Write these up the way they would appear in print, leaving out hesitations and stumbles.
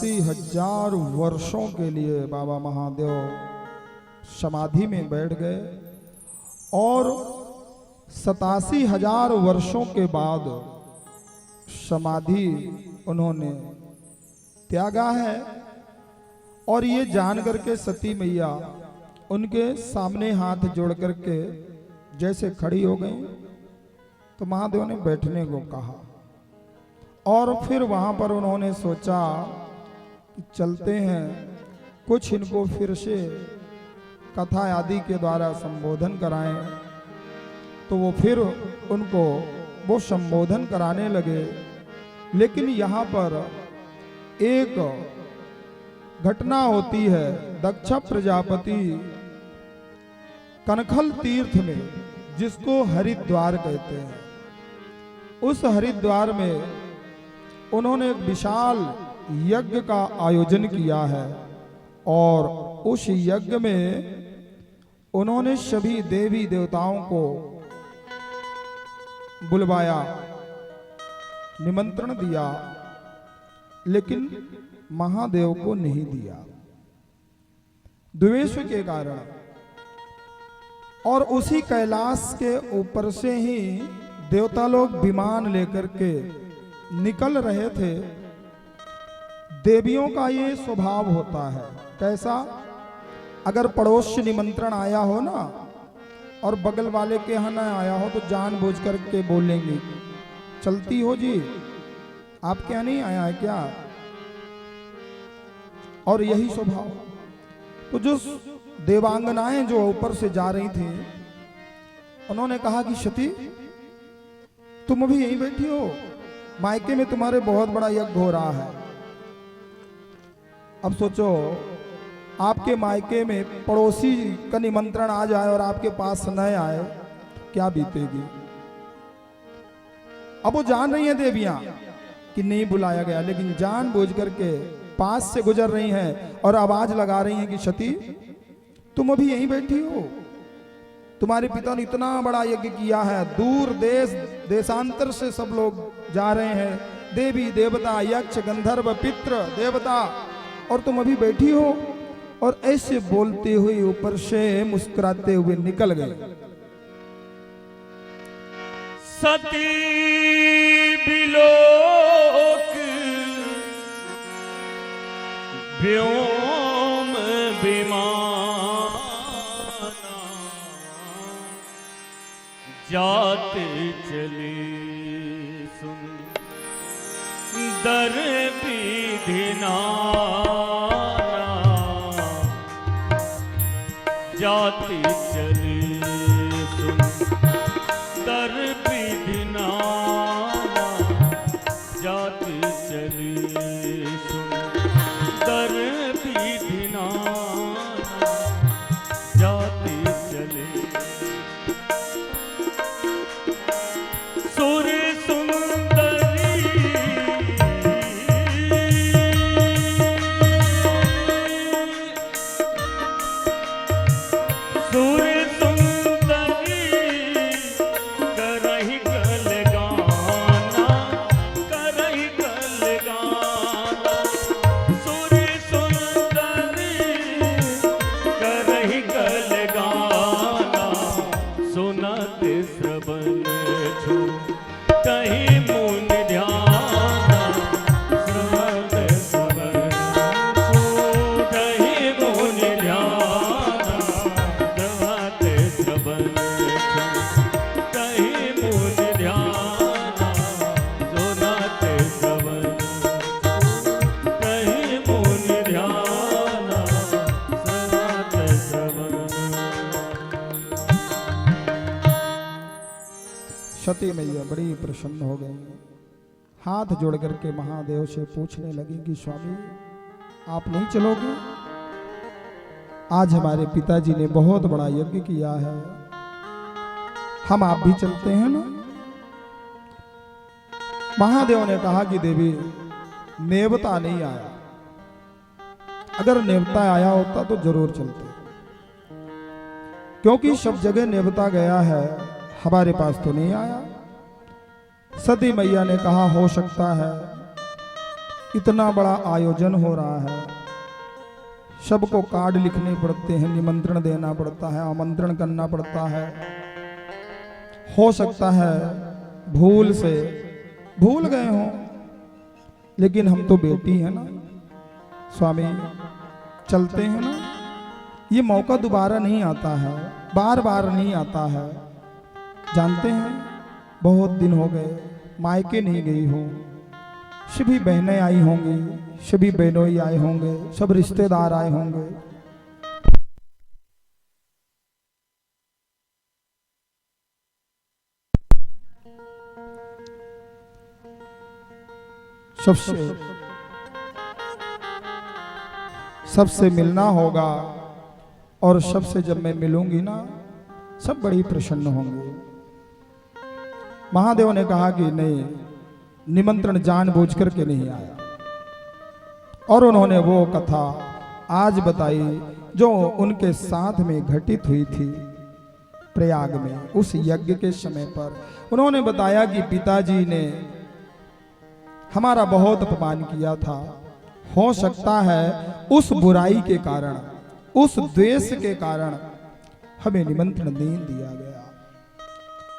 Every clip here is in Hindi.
87,000 वर्षों के लिए बाबा महादेव समाधि में बैठ गए और 87,000 वर्षों के बाद समाधि उन्होंने त्यागा है। और ये जान करके सती मैया उनके सामने हाथ जोड़ करके जैसे खड़ी हो गई, तो महादेव ने बैठने को कहा। और फिर वहां पर उन्होंने सोचा कि चलते हैं, कुछ इनको फिर से कथा आदि के द्वारा संबोधन कराएं। तो वो फिर उनको वो संबोधन कराने लगे। लेकिन यहाँ पर एक घटना होती है। दक्ष प्रजापति कनखल तीर्थ में, जिसको हरिद्वार कहते हैं, उस हरिद्वार में उन्होंने एक विशाल यज्ञ का आयोजन किया है। और उस यज्ञ में उन्होंने सभी देवी देवताओं को बुलवाया, निमंत्रण दिया, लेकिन महादेव को नहीं दिया द्वेष के कारण। और उसी कैलाश के ऊपर से ही देवता लोग विमान लेकर के निकल रहे थे। देवियों का ये स्वभाव होता है। कैसा? अगर पड़ोस से निमंत्रण आया हो ना और बगल वाले के यहाँ ना आया हो, तो जानबूझ करके बोलेंगी, चलती हो जी, आपके यहाँ नहीं आया है क्या? और यही स्वभाव। तो जो देवांगनाएं जो ऊपर से जा रही थी, उन्होंने कहा कि सती, तुम अभी यहीं बैठी हो, मायके में तुम्हारे बहुत बड़ा यज्ञ हो रहा है। अब सोचो, आपके मायके में पड़ोसी का निमंत्रण आ जाए और आपके पास न आए, क्या बीतेगी? अब वो जान रही हैं देवियां कि नहीं बुलाया गया, लेकिन जानबूझ करके पास से गुजर रही हैं और आवाज लगा रही हैं कि सती, तुम अभी यहीं बैठी हो, तुम्हारे पिता ने इतना बड़ा यज्ञ किया है, दूर देश देशांतर से सब लोग जा रहे हैं, देवी देवता यक्ष गंधर्व पितृ देवता, और तुम अभी बैठी हो। और ऐसे बोलते हुए ऊपर से मुस्कुराते हुए निकल गए। सती बिलोक व्योम विमाना जाते चले सुंदर विधिना जाते चले सुंदर विधिना जाते चले सुंदर विधिना जाते चले सुर सुंदरी सुर सुंदरी करहि गल गाना करहि गल गाना सुर सुंदरी करहि गल गाना सुनत श्रवण छो कहीं मुन ध्याना सुनत श्रवण छो कहीं मुन ध्याना सुनत श्रवण छो कहीं मुन ध्याना सुनत श्रवण कहीं मुन ध्याना सुनत श्रवण। सती मैया बड़ी प्रसन्न हो गई, हाथ जोड़ करके महादेव से पूछने लगी कि स्वामी, आप नहीं चलोगे? आज हमारे पिताजी ने बहुत बड़ा यज्ञ किया है, हम आप भी चलते हैं ना? महादेव ने कहा कि देवी, नेवता नहीं आया, अगर नेवता आया होता तो जरूर चलते, क्योंकि सब जगह नेवता गया है, हमारे पास तो नहीं आया। सती मैया ने कहा, हो सकता है इतना बड़ा आयोजन हो रहा है, सबको कार्ड लिखने पड़ते हैं, निमंत्रण देना पड़ता है, आमंत्रण करना पड़ता है। हो सकता है भूल से भूल गए हों, लेकिन हम तो बेटी हैं ना स्वामी, चलते हैं ना। ये मौका दोबारा नहीं आता है, बार बार नहीं आता है। जानते हैं बहुत दिन हो गए मायके नहीं गई हूँ, सभी बहनें आई होंगी, सभी बहनोई आए होंगे, सब रिश्तेदार आए होंगे। सबसे मिलना होगा, और सबसे जब मैं मिलूंगी ना सब बड़ी प्रसन्न होंगे। महादेव ने कहा कि नहीं, निमंत्रण जानबूझ करके नहीं आया। और उन्होंने वो कथा आज बताई जो उनके साथ में घटित हुई थी प्रयाग में, उस यज्ञ के समय पर। उन्होंने बताया कि पिताजी ने हमारा बहुत अपमान किया था, हो सकता है उस बुराई के कारण, उस द्वेष के कारण हमें निमंत्रण नहीं दिया गया।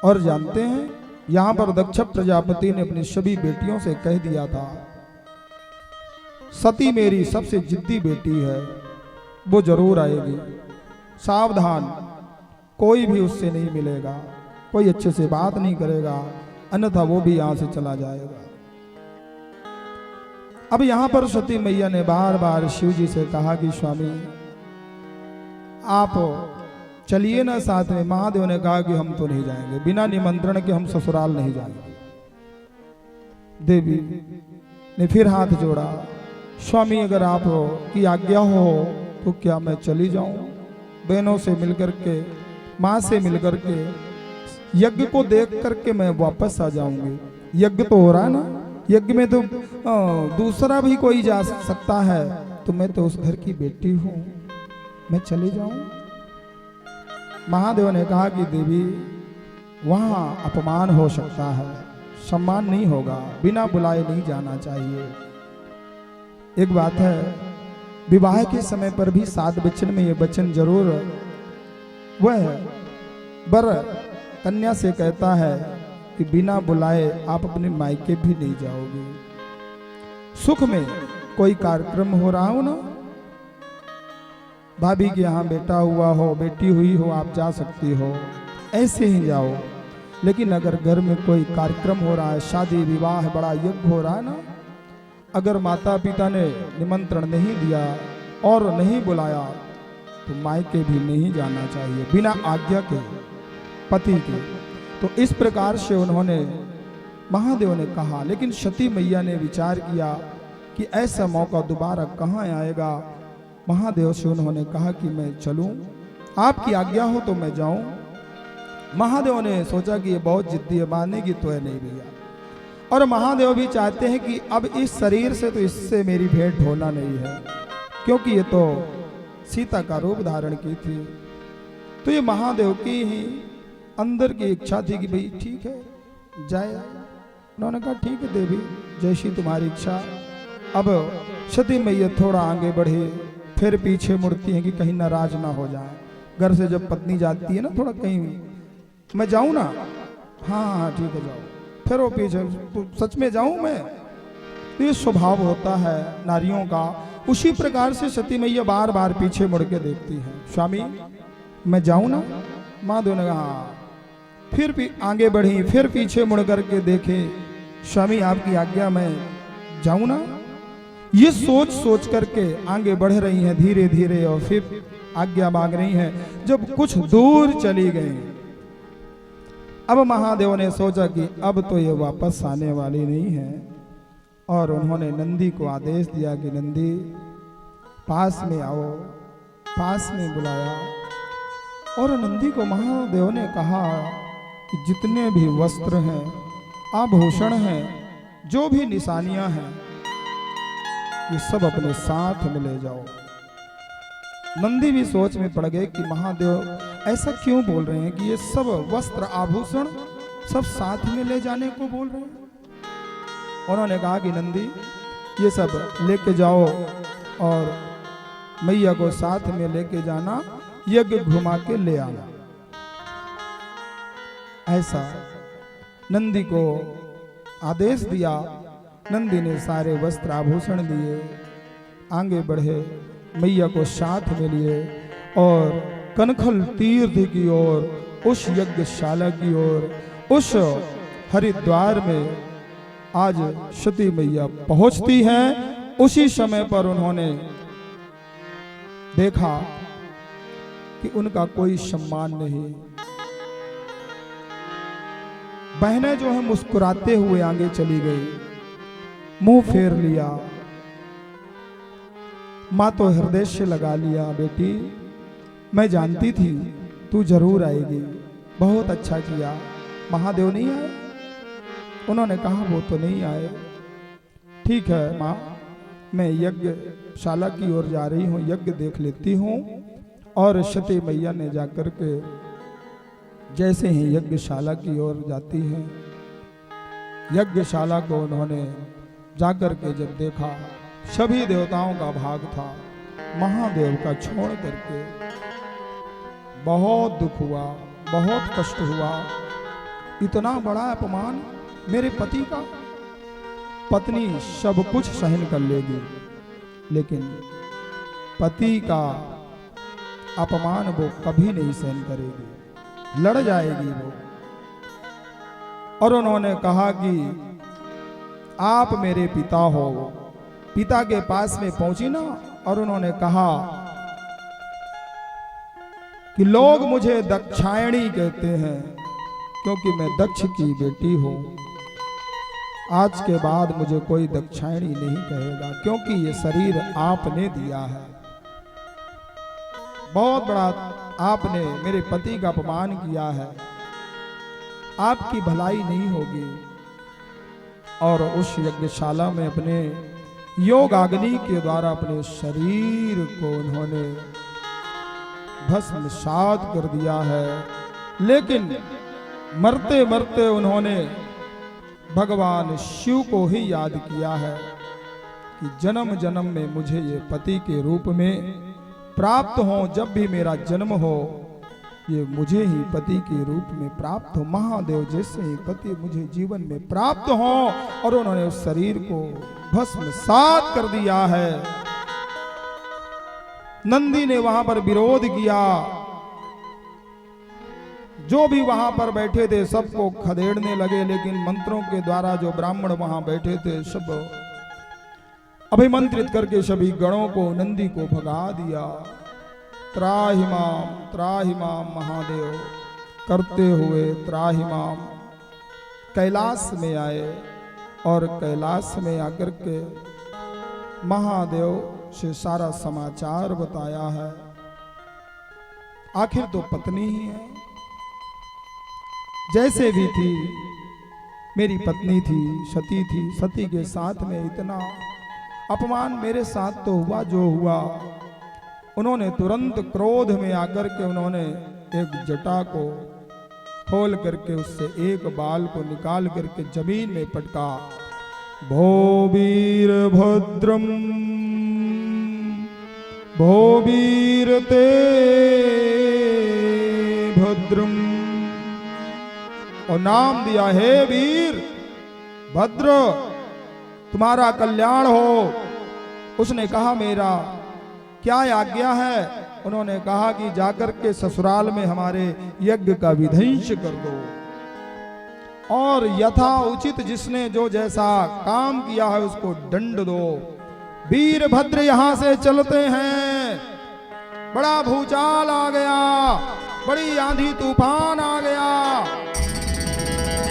और जानते हैं यहां पर दक्ष प्रजापति ने अपनी सभी बेटियों से कह दिया था, सती मेरी सबसे जिद्दी बेटी है, वो जरूर आएगी, सावधान, कोई भी उससे नहीं मिलेगा, कोई अच्छे से बात नहीं करेगा, अन्यथा वो भी यहां से चला जाएगा। अब यहां पर सती मैया ने बार बार शिव जी से कहा कि स्वामी आप चलिए ना साथ में। महादेव ने कहा कि हम तो नहीं जाएंगे, बिना निमंत्रण के हम ससुराल नहीं जाएंगे। देवी ने फिर हाथ जोड़ा, स्वामी अगर आप की आज्ञा हो तो क्या मैं चली जाऊं, बहनों से मिलकर के, माँ से मिलकर के, यज्ञ को देख करके मैं वापस आ जाऊंगी। यज्ञ तो हो रहा है ना, यज्ञ में तो दूसरा भी कोई जा सकता है, तो मैं तो उस घर की बेटी हूं, मैं चली जाऊं। महादेव ने कहा कि देवी वहां अपमान हो सकता है, सम्मान नहीं होगा, बिना बुलाए नहीं जाना चाहिए। एक बात है, विवाह के समय पर भी 7 वचन में ये वचन जरूर वह वर कन्या से कहता है कि बिना बुलाए आप अपने मायके भी नहीं जाओगे। सुख में कोई कार्यक्रम हो रहा हो ना, भाभी के यहाँ बेटा हुआ हो, बेटी हुई हो, आप जा सकती हो, ऐसे ही जाओ। लेकिन अगर घर में कोई कार्यक्रम हो रहा है, शादी विवाह बड़ा यज्ञ हो रहा है ना, अगर माता पिता ने निमंत्रण नहीं दिया और नहीं बुलाया तो मायके भी नहीं जाना चाहिए बिना आज्ञा के पति के। तो इस प्रकार से उन्होंने महादेव ने कहा। लेकिन सती मैया ने विचार किया कि ऐसा मौका दोबारा कहाँ आएगा। महादेव से उन्होंने कहा कि मैं चलूं, आपकी आज्ञा हो तो मैं जाऊं। महादेव ने सोचा कि ये बहुत जिद्दी है, मानेगी तो है नहीं भैया। और महादेव भी चाहते हैं कि अब इस शरीर से तो इससे मेरी भेंट होना नहीं है, क्योंकि ये तो सीता का रूप धारण की थी। तो ये महादेव की ही अंदर की इच्छा थी कि भाई ठीक है जाए। उन्होंने कहा ठीक है देवी, जैसी तुम्हारी इच्छा। अब सती मैया थोड़ा आगे बढ़ी, फिर पीछे मुड़ती है कि कहीं नाराज ना हो जाए। घर से जब पत्नी जाती है ना, थोड़ा कहीं मैं जाऊं ना, हाँ हाँ ठीक है जाओ, फिर वो पीछे, तो सच में जाऊं मैं। तो ये स्वभाव होता है नारियों का। उसी प्रकार से सती मैया बार बार पीछे मुड़ के देखती है, स्वामी मैं जाऊं ना। महादेव ने कहा, फिर भी आगे बढ़ी, फिर पीछे मुड़ करके देखे, स्वामी आपकी आज्ञा मैं जाऊं ना। ये सोच सोच करके आगे बढ़ रही हैं धीरे धीरे, और फिर आज्ञा मांग रही हैं। जब कुछ दूर चली गई, अब महादेव ने सोचा कि अब तो ये वापस आने वाली नहीं है, और उन्होंने नंदी को आदेश दिया कि नंदी पास में आओ। पास में बुलाया, और नंदी को महादेव ने कहा कि जितने भी वस्त्र हैं, आभूषण हैं, जो भी निशानियां हैं, ये सब अपने साथ में ले जाओ। नंदी भी सोच में पड़ गए कि महादेव ऐसा क्यों बोल रहे हैं कि ये सब वस्त्र आभूषण सब साथ में ले जाने को बोल रहे हैं। उन्होंने कहा कि नंदी ये सब लेके जाओ और मैया को साथ में लेके जाना, यज्ञ घुमा के ले आना। ऐसा नंदी को आदेश दिया। नंदी ने सारे वस्त्र आभूषण दिए, आगे बढ़े, मैया को साथ में लिए और कनखल तीर्थ की ओर, उस यज्ञशाला की ओर, उस हरिद्वार में आज सती मैया पहुंचती हैं। उसी समय पर उन्होंने देखा कि उनका कोई सम्मान नहीं। बहनें जो है मुस्कुराते हुए आगे चली गई, मुंह फेर लिया। मां तो हृदय से लगा लिया, बेटी मैं जानती थी तू जरूर आएगी, बहुत अच्छा किया। महादेव नहीं आए? उन्होंने कहा वो तो नहीं आए। ठीक है माँ, मैं यज्ञशाला की ओर जा रही हूँ, यज्ञ देख लेती हूँ। और सती मैया ने जाकर के जैसे ही यज्ञशाला की ओर जाती हैं, यज्ञशाला को उन्होंने जाकर के जब देखा, सभी देवताओं का भाग था, महादेव का छोड़ करके बहुत दुख हुआ, बहुत कष्ट हुआ। इतना बड़ा अपमान मेरे पति का। पत्नी सब कुछ सहन कर लेगी, लेकिन पति का अपमान वो कभी नहीं सहन करेगी, लड़ जाएगी वो। और उन्होंने कहा कि आप मेरे पिता हो। पिता के पास में पहुंची ना, और उन्होंने कहा कि लोग मुझे दक्षायणी कहते हैं क्योंकि मैं दक्ष की बेटी हूं। आज के बाद मुझे कोई दक्षायणी नहीं कहेगा, क्योंकि ये शरीर आपने दिया है। बहुत बड़ा आपने मेरे पति का अपमान किया है, आपकी भलाई नहीं होगी। और उस यज्ञशाला में अपने योगाग्नि के द्वारा अपने शरीर को उन्होंने भस्मसात कर दिया है। लेकिन मरते मरते उन्होंने भगवान शिव को ही याद किया है कि जन्म जन्म में मुझे ये पति के रूप में प्राप्त हो। जब भी मेरा जन्म हो, ये मुझे ही पति के रूप में प्राप्त हो। महादेव जैसे ही पति मुझे जीवन में प्राप्त हो। और उन्होंने उस शरीर को भस्मसात कर दिया है। नंदी ने वहां पर विरोध किया, जो भी वहां पर बैठे थे सबको खदेड़ने लगे। लेकिन मंत्रों के द्वारा जो ब्राह्मण वहां बैठे थे सब अभिमंत्रित करके सभी गणों को, नंदी को भगा दिया। त्राहिमाम महादेव करते हुए त्राहिमाम कैलाश में आए। और कैलाश में आकर के महादेव से सारा समाचार बताया है। आखिर तो पत्नी ही है, जैसे भी थी मेरी पत्नी थी, सती थी। सती के साथ में इतना अपमान मेरे साथ तो हुआ जो हुआ। उन्होंने तुरंत क्रोध में आकर के उन्होंने एक जटा को खोल करके उससे एक बाल को निकाल करके जमीन में पटका। भो वीर भद्रम भो वीर ते भद्रम, और नाम दिया हे वीर भद्र तुम्हारा कल्याण हो। उसने कहा मेरा क्या आज्ञा है? उन्होंने कहा कि जाकर के ससुराल में हमारे यज्ञ का विध्वंस कर दो, और यथा उचित जिसने जो जैसा काम किया है उसको दंड दो। वीरभद्र यहां से चलते हैं, बड़ा भूचाल आ गया, बड़ी आंधी तूफान आ गया,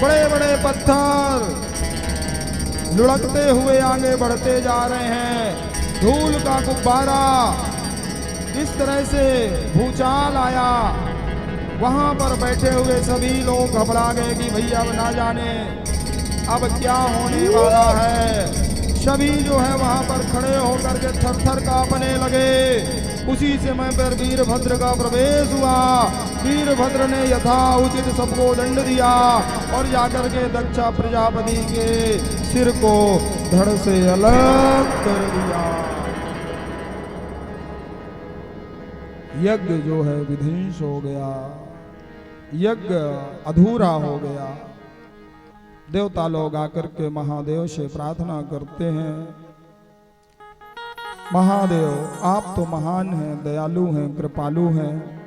बड़े बड़े पत्थर लुढ़कते हुए आगे बढ़ते जा रहे हैं। धूल का गुब्बारा, इस तरह से भूचाल आया। वहां पर बैठे हुए सभी लोग घबरा गए कि भैया अब ना जाने अब क्या होने वाला है। सभी जो है वहां पर खड़े होकर के थर थर कांपने लगे। उसी समय पर वीरभद्र का प्रवेश हुआ। वीरभद्र ने यथा उचित सबको दंड दिया और जाकर के दक्षा प्रजापति के सिर को धड़ से अलग कर दिया। यज्ञ जो है विध्वंस हो गया, यज्ञ अधूरा हो गया। देवता लोग आकर के महादेव से प्रार्थना करते हैं, महादेव आप तो महान हैं, दयालु हैं, कृपालु हैं,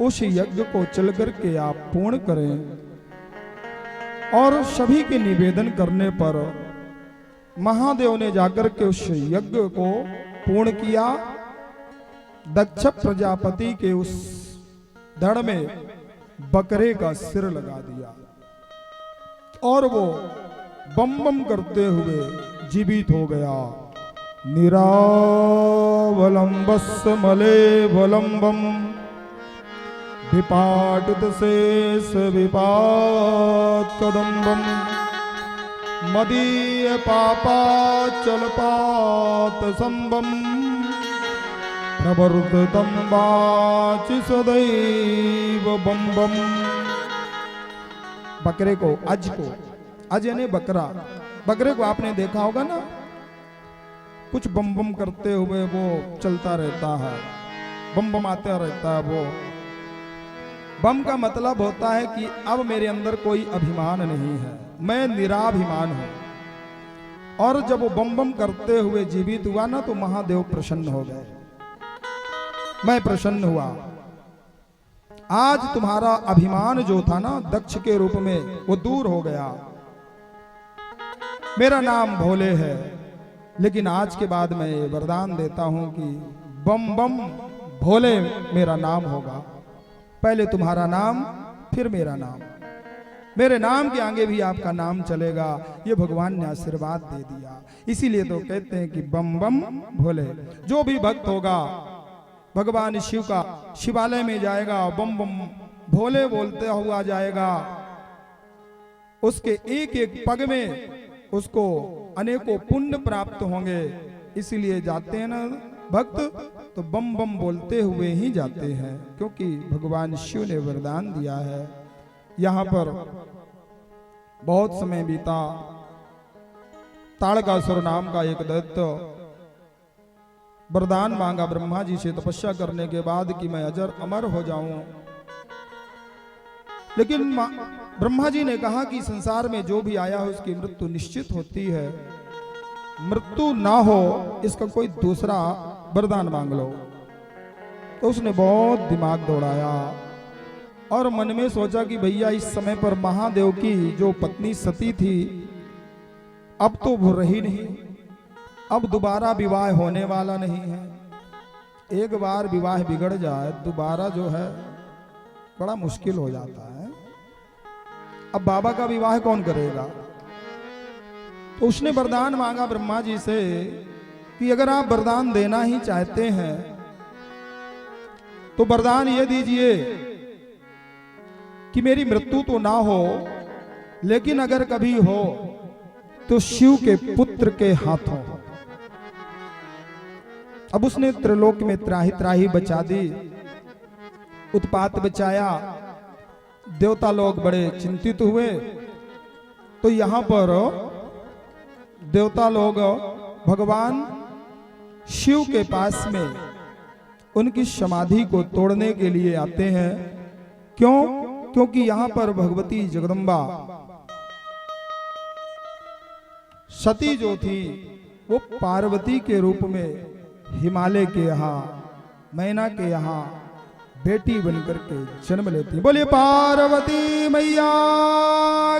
उस यज्ञ को चल करके आप पूर्ण करें। और सभी के निवेदन करने पर महादेव ने जाकर के उस यज्ञ को पूर्ण किया। दक्ष प्रजापति के उस धड़ में बकरे का सिर लगा दिया और वो बम बम करते हुए जीवित हो गया। निरावलंबस्मलेवलंबम विपाटित शेष विपात कदम्बम मदीय पापाचलपात संबम प्रवर्ततम वाचि सदैव बम बम। बकरे को अज यानी बकरा, बकरे को आपने देखा होगा ना, कुछ बम बम करते हुए वो चलता रहता है, बम बम आता रहता है। वो बम का मतलब होता है कि अब मेरे अंदर कोई अभिमान नहीं है, मैं निराभिमान हूं। और जब वो बम बम करते हुए जीवित हुआ ना, तो महादेव प्रसन्न हो गए, मैं प्रसन्न हुआ। आज तुम्हारा अभिमान जो था ना दक्ष के रूप में, वो दूर हो गया। मेरा नाम भोले है, लेकिन आज के बाद मैं वरदान देता हूं कि बम बम भोले मेरा नाम होगा। पहले तुम्हारा नाम, फिर मेरा नाम, मेरे नाम के आगे भी आपका नाम चलेगा। ये भगवान ने आशीर्वाद दे दिया। इसीलिए तो कहते हैं कि बम बम भोले। जो भी भक्त होगा भगवान शिव का शिवालय में जाएगा, बम बम भोले बोलते हुआ जाएगा, उसके एक एक पग में उसको अनेकों पुण्य प्राप्त होंगे। इसलिए जाते हैं ना भक्त, तो बम बम बोलते हुए ही जाते हैं, क्योंकि भगवान शिव ने वरदान दिया है। यहाँ पर बहुत समय बीता। ताड़कासुर नाम का एक दैत्य वरदान मांगा ब्रह्मा जी से तपस्या करने के बाद कि मैं अजर अमर हो जाऊं। लेकिन ब्रह्मा जी ने कहा कि संसार में जो भी आया है उसकी मृत्यु निश्चित होती है, मृत्यु ना हो इसका कोई दूसरा वरदान मांग लो। तो उसने बहुत दिमाग दौड़ाया और मन में सोचा कि भैया इस समय पर महादेव की जो पत्नी सती थी अब तो वो रही नहीं, अब दोबारा विवाह होने वाला नहीं है। एक बार विवाह बिगड़ जाए दोबारा जो है बड़ा मुश्किल हो जाता है। अब बाबा का विवाह कौन करेगा? तो उसने वरदान मांगा ब्रह्मा जी से कि अगर आप वरदान देना ही चाहते हैं तो वरदान ये दीजिए कि मेरी मृत्यु तो ना हो, लेकिन अगर कभी हो तो शिव के पुत्र के हाथों। अब उसने त्रिलोक में त्राही त्राही बचा दी, उत्पात बचाया। देवता लोग बड़े चिंतित हुए। तो यहां पर देवता लोग भगवान शिव के पास में उनकी समाधि को तोड़ने के लिए आते हैं। क्यों? क्योंकि यहां पर भगवती जगदम्बा सती जो थी वो पार्वती के रूप में हिमालय के यहाँ मैना के यहाँ बेटी बनकर के जन्म लेती। बोलिए पार्वती मैया